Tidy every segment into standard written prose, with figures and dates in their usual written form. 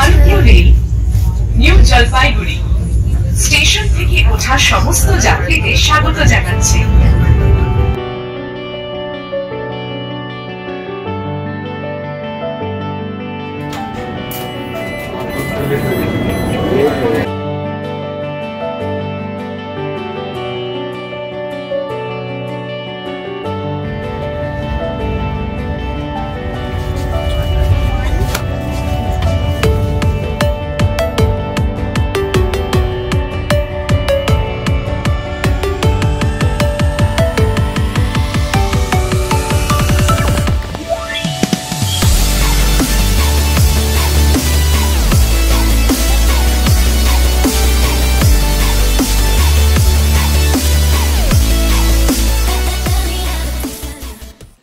ভারতীয় rail new Jalpaiguri station থেকে ওঠা সমস্ত যাত্রীদের স্বাগত জানাচ্ছে।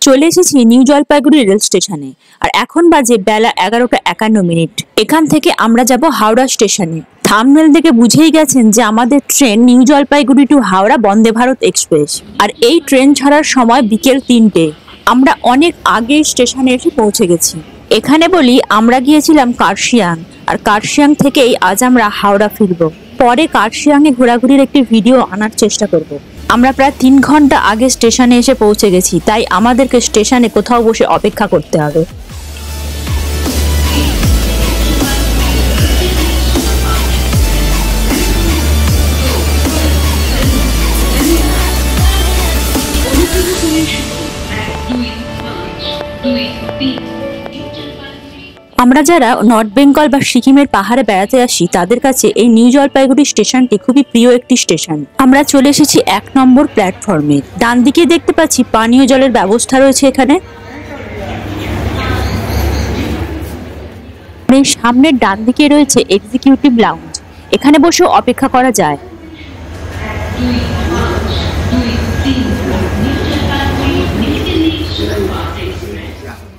চলে এসেছি নিউ জলপাইগুড়ি রেল স্টেশনে। আর এখন বাজে বেলা 11:51। এখান থেকে আমরা যাব হাওড়া স্টেশনে। থাম্বনেল দেখে বুঝেই গেছেন যে আমাদের train New Jalpaiguri to Howrah Vande Bharat Express. আর এই ট্রেন ছাড়ার সময় বিকেল 3টে। আমরা অনেক আগে স্টেশনে এসে পৌঁছে গেছি। এখানে বলি আমরা গিয়েছিলাম কার্শিয়াং, আর কার্শিয়াং থেকেই আজ আমরা হাওড়া ফিরব। পরে কার্শিয়াংয়ে ঘোরাঘুরির একটি ভিডিও আনার চেষ্টা করব। আমরা প্রায় 3 ঘন্টা আগে স্টেশনে এসে পৌঁছে গেছি, তাই আমাদেরকে স্টেশনে কোথাও বসে অপেক্ষা করতে হবে। আমরা যারা নর্থ বেঙ্গল বা সিকিমের পাহাড়ে বেড়াতে আসি তাদের কাছে এই নিউ জলপাইগুড়ি স্টেশনটি খুবই প্রিয় একটি স্টেশন। আমরা চলে এসেছি 1 নম্বর প্ল্যাটফর্মে। ডান দিকে দেখতে পাচ্ছি পানীয় জলের ব্যবস্থা রয়েছে এখানে। সামনের ডান দিকে রয়েছে এক্সিকিউটিভ লাউঞ্জ, এখানে বসে অপেক্ষা করা যায়।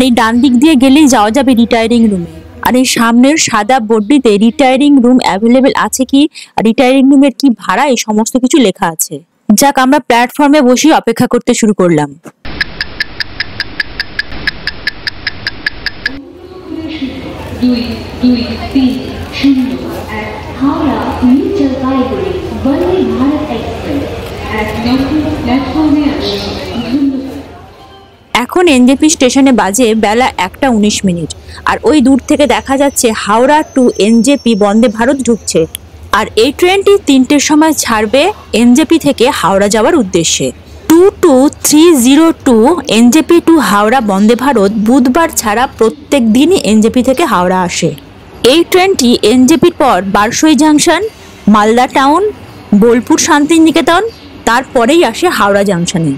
এই ডান দিক দিয়ে গেলেই যাওয়া যাবে রিটায়ারিং রুমে। আর এই সামনের সাদা বোর্ডটিতে রিটায়ারিং রুম অ্যাভেলেবেল আছে কি, রিটায়ারিং রুমের কি ভাড়া, এই সমস্ত কিছু লেখা আছে। যাক, আমরা প্ল্যাটফর্মে বসে অপেক্ষা করতে শুরু করলাম। এখন এনজেপি স্টেশনে বাজে বেলা 1:19। আর ওই দূর থেকে দেখা যাচ্ছে হাওড়া টু এনজেপি বন্দে ভারত ঢুকছে। আর এই ট্রেনটি 3টের সময় ছাড়বে এনজেপি থেকে হাওড়া যাওয়ার উদ্দেশ্যে। 22302 এনজেপি টু হাওড়া বন্দে ভারত বুধবার ছাড়া প্রত্যেক দিনই এনজেপি থেকে হাওড়া আসে। এই ট্রেনটি এনজেপির পর বারসই জাংশন, মালদা টাউন, বোলপুর শান্তিনিকেতন, তারপরেই আসে হাওড়া জাংশনে।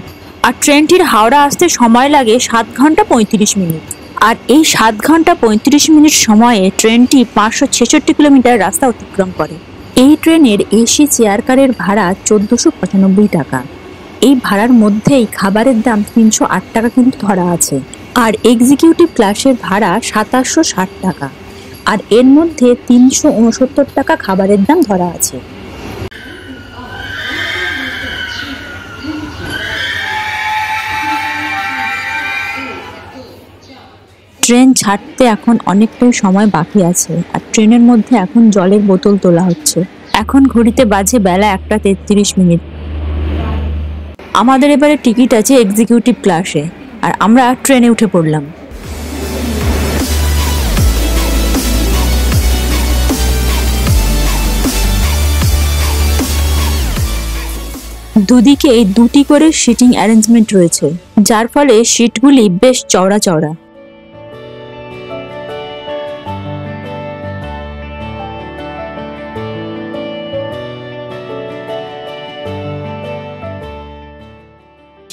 আর ট্রেনটির হাওড়া আসতে সময় লাগে 7 ঘন্টা 35 মিনিট। আর এই 7 ঘন্টা 35 মিনিট সময়ে ট্রেনটি 566 কিলোমিটার রাস্তা অতিক্রম করে। এই ট্রেনের এসি চেয়ার কারের ভাড়া 1495 টাকা। এই ভাড়ার মধ্যেই খাবারের দাম 308 টাকা কিন্তু ধরা আছে। আর এক্সিকিউটিভ ক্লাসের ভাড়া 2760 টাকা। আর এর মধ্যে 369 টাকা খাবারের দাম ধরা আছে। ট্রেন ছাড়তে এখন অনেকটাই সময় বাকি আছে। আর ট্রেনের মধ্যে এখন জলের বোতল তোলা হচ্ছে। এখন ঘড়িতে বাজে বেলা 1:33। আমাদের এবারে টিকিট আছে এক্সিকিউটিভ ক্লাসে, আর আমরা ট্রেনে উঠে পড়লাম। দুদিকে 2টি করে সিটিং অ্যারেঞ্জমেন্ট রয়েছে, যার ফলে সিটগুলি বেশ চওড়া চওড়া।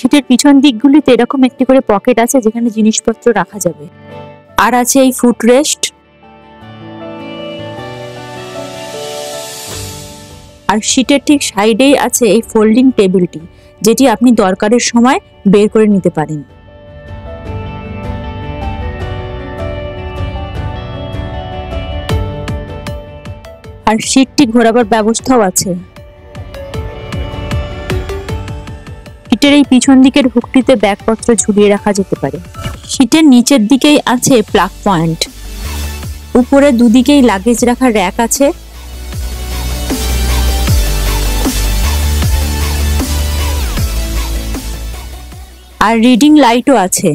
সিটের পিছন দিকগুলিতে এরকম একটি করে পকেট আছে যেখানে জিনিসপত্র রাখা যাবে। আর আছে এই ফুট রেস্ট। আর সিটের ঠিক সাইডেই আছে এই ফোল্ডিং টেবিলটি, যেটি আপনি দরকারের সময় বের করে নিতে পারেন। আর সিটটি ঘোরাবার ব্যবস্থাও আছে। সিটের এই পিছন দিকের হুকটিতে ব্যাগপত্র ঝুলিয়ে রাখা যেতে পারে। সিটের নিচের দিকেই আছে প্লাগ পয়েন্ট। উপরে দুদিকেই লাগেজ রাখার র‍্যাক আছে। আর রিডিং লাইটও আছে।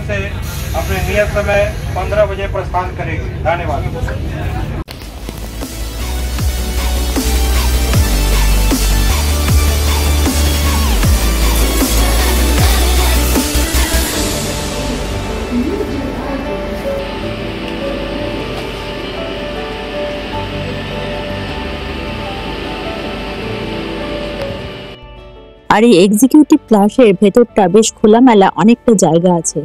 से अपने नियत समय 15 बजे प्रस्थान करेगी। धन्यवाद। আর এই এক্সিকিউটিভ ক্লাসের ভেতরটা বেশ খোলামেলা, অনেকটা জায়গা আছে।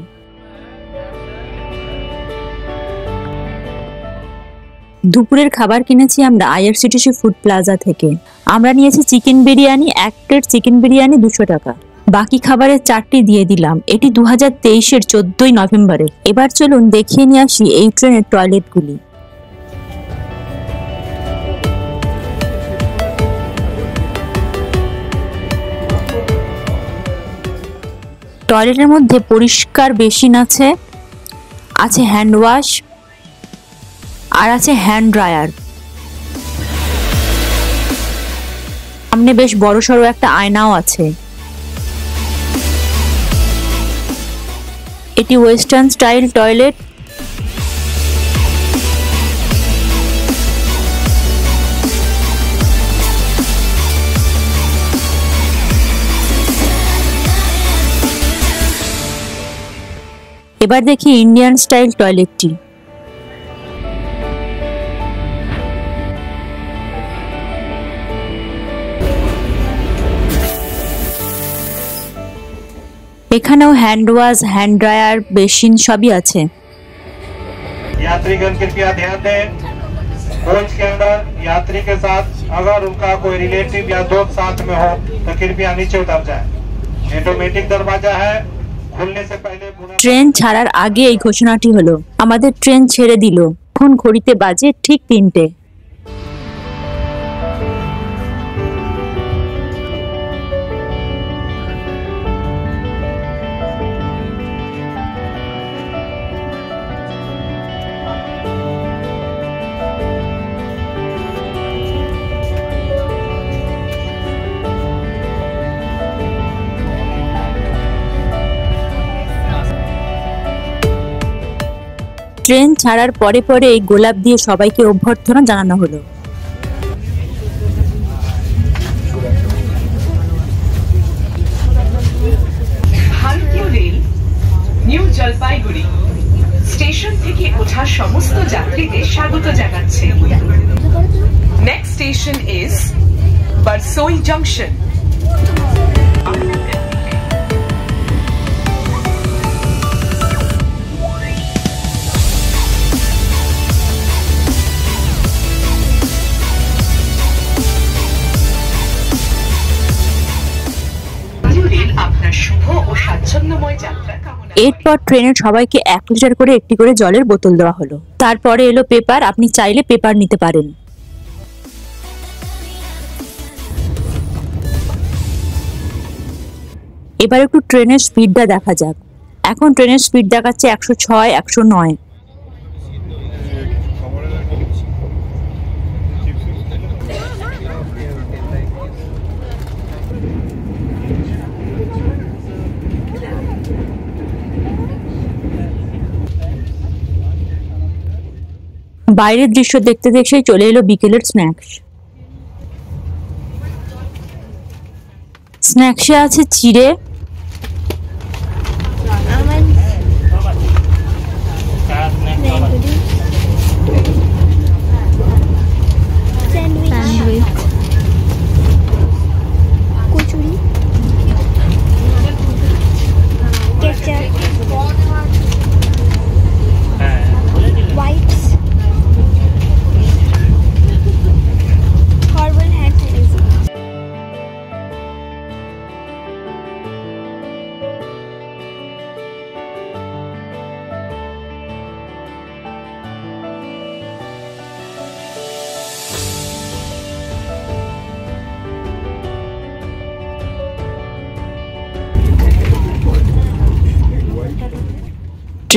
দুপুরের খাবার কিনেছি আমরা আইআরসিটিসি ফুড প্লাজা থেকে। আমরা নিয়েছি চিকেন বিরিয়ানি, এক প্লেট চিকেন বিরিয়ানি 200 টাকা। বাকি খাবারের চার্টটি দিয়ে দিলাম। এটি 2023-এর 14ই নভেম্বরের। এবার চলুন দেখিয়ে নিয়ে আসি এই ট্রেনের টয়লেটগুলি। টয়লেটের মধ্যে পরিষ্কার বেসিন আছে, আছে হ্যান্ড ওয়াশ, আর আছে হ্যান্ড ড্রায়ার। সামনে বেশ বড়সড় একটা আয়নাও আছে। এটি ওয়েস্টার্ন স্টাইল টয়লেট। এবার দেখি ইন্ডিয়ান স্টাইল টয়লেটটি। এখানেও hand wash, hand dryer, basin সবই আছে। यात्रीगण कृपया ध्यान दें, कोच के अंदर यात्री के साथ अगर उनका कोई रिलेटिव या दोस्त साथ में हो तो कृपया नीचे उतर जाए। ऑटोमेटिक दरवाजा है, खुलने से पहले ট্রেন ছাড়ার আগে এই ঘোষণাটি হলো। আমাদের ট্রেন ছেড়ে দিল। এখন ঘড়িতে বাজে ঠিক 3টে। ট্রেন ছাড়ার পরে পরে এই গোলাপ দিয়ে সবাইকে অভ্যর্থনা জানানো হলো। ভারতীয় রেল নিউ জলপাইগুড়ি স্টেশন থেকে ওঠা সমস্ত যাত্রীদের স্বাগত জানাচ্ছে। Next station is Barsoi junction. এরপর ট্রেনের সবাইকে 1 লিটার করে একটি করে জলের বোতল দেওয়া হলো। তারপরে এলো পেপার। আপনি চাইলে পেপার নিতে পারেন। এবার একটু ট্রেনের স্পিডটা দেখা যাক। এখন ট্রেনের স্পিড দেখাচ্ছে 106, 109। বাইরের দৃশ্য দেখতে দেখতে চলে এলো বিকেলের স্ন্যাক্স। স্ন্যাক্সে আছে চিড়ে,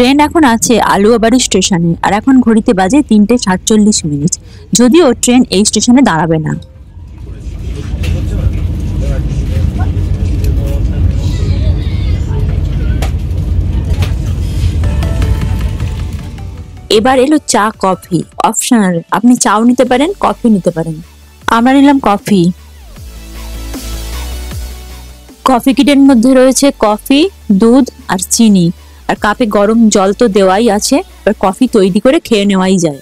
ট্রেন এখন আছে আলুয়াবাড়ি স্টেশনে, আর এখন ঘড়িতে বাজে 3:47। যদিও ট্রেন এই স্টেশনে দাঁড়াবে না। এবার এলো চা কফি অপশনাল, আপনি চাও নিতে পারেন, কফি নিতে পারেন। আমরা নিলাম কফি। কফি কিটের মধ্যে রয়েছে কফি, দুধ আর চিনি, আর কাপে গরম জল তো দেওয়াই আছে, এবার কফি তৈরি করে খেয়ে নেওয়াই যায়।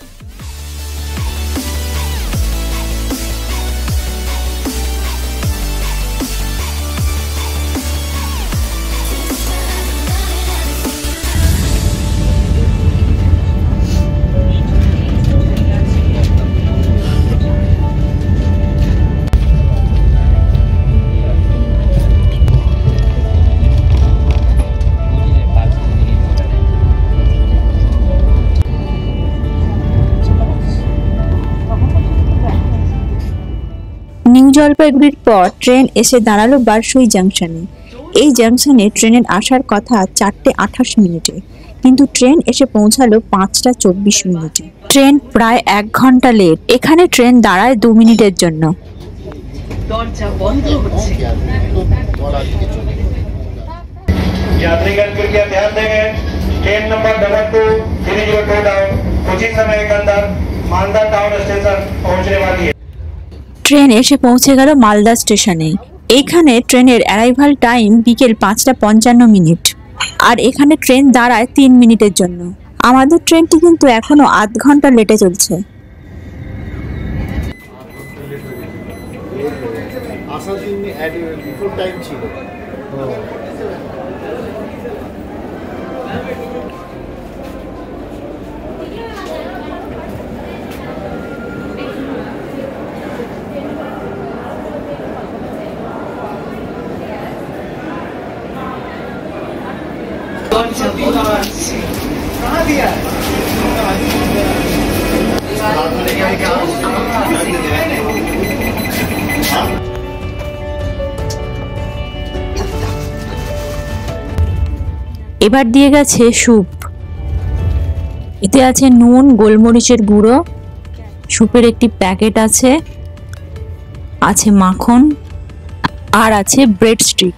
নিউ জলপাইগুড়ির পর ট্রেন এসে দাঁড়ালো বারসই জাংশনে। এই জাংশনে ট্রেনের আসার কথা 4:28, কিন্তু ট্রেন এসে পৌঁছালো 5:24। ট্রেন প্রায় 1 ঘন্টা লেট। এখানে ট্রেন দাঁড়ায় 2 মিনিটের জন্য। यात्रीगण कृपया ध्यान देंगे, ट्रेन नंबर 22 डाउन कुछ ही समय के अंदर मालदा टाउन स्टेशन पहुंचने वाली है। ট্রেন এসে পৌঁছে গেল মালদা স্টেশনে। এইখানে ট্রেনের অ্যারাইভাল টাইম বিকেল 5:55, আর এখানে ট্রেন দাঁড়ায় 3 মিনিটের জন্য। আমাদের ট্রেনটি কিন্তু এখনো আধ ঘন্টা লেটে চলছে। আসার দিন বিফোর টাইম ছিল। এবার দিয়ে গেছে স্যুপ। এতে আছে নুন, গোলমরিচের গুঁড়ো, স্যুপের একটি প্যাকেট আছে, আছে মাখন, আর আছে ব্রেড স্টিক।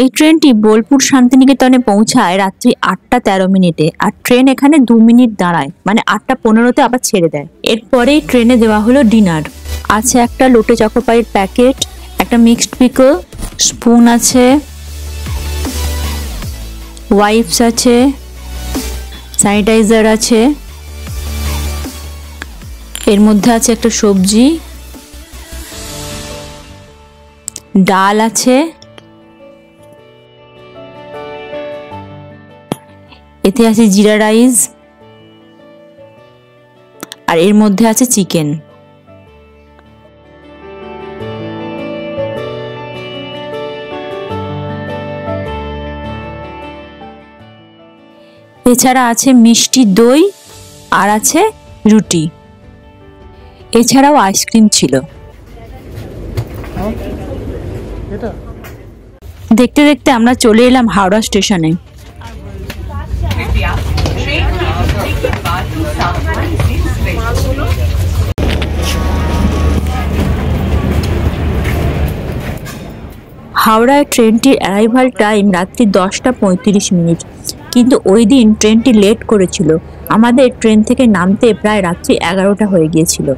এই ট্রেনটি বোলপুর শান্তিনিকেতনে পৌঁছায় রাত্রি 8:13, আর ট্রেন এখানে 2 মিনিট দাঁড়ায়, মানে 8:15 আবার ছেড়ে দেয়। এরপরেই ট্রেনে দেওয়া হলো ডিনার। আছে একটা লোটে চকোপাইয়ের প্যাকেট, একটা মিক্সড পিকল, স্পুন আছে, ওয়াইপস আছে, স্যানিটাইজার আছে, এর মধ্যে আছে একটা সবজি, ডাল আছে, এতে আছে জিরা রাইস, আর এর মধ্যে আছে চিকেন। এছাড়া আছে মিষ্টি দই, আর আছে রুটি, এছাড়াও আইসক্রিম ছিল। দেখতে দেখতে আমরা চলে এলাম হাওড়া স্টেশনে। कृपया ट्रेन की एंट्री के बाद ही सावधानी से स्ट्रेच হাওড়ায় ট্রেনটির অ্যারাইভাল টাইম রাত্রি 10:35, কিন্তু ওই দিন ট্রেনটি লেট করেছিল। আমাদের ট্রেন থেকে নামতে প্রায় রাত্রি 11টা হয়ে গিয়েছিল।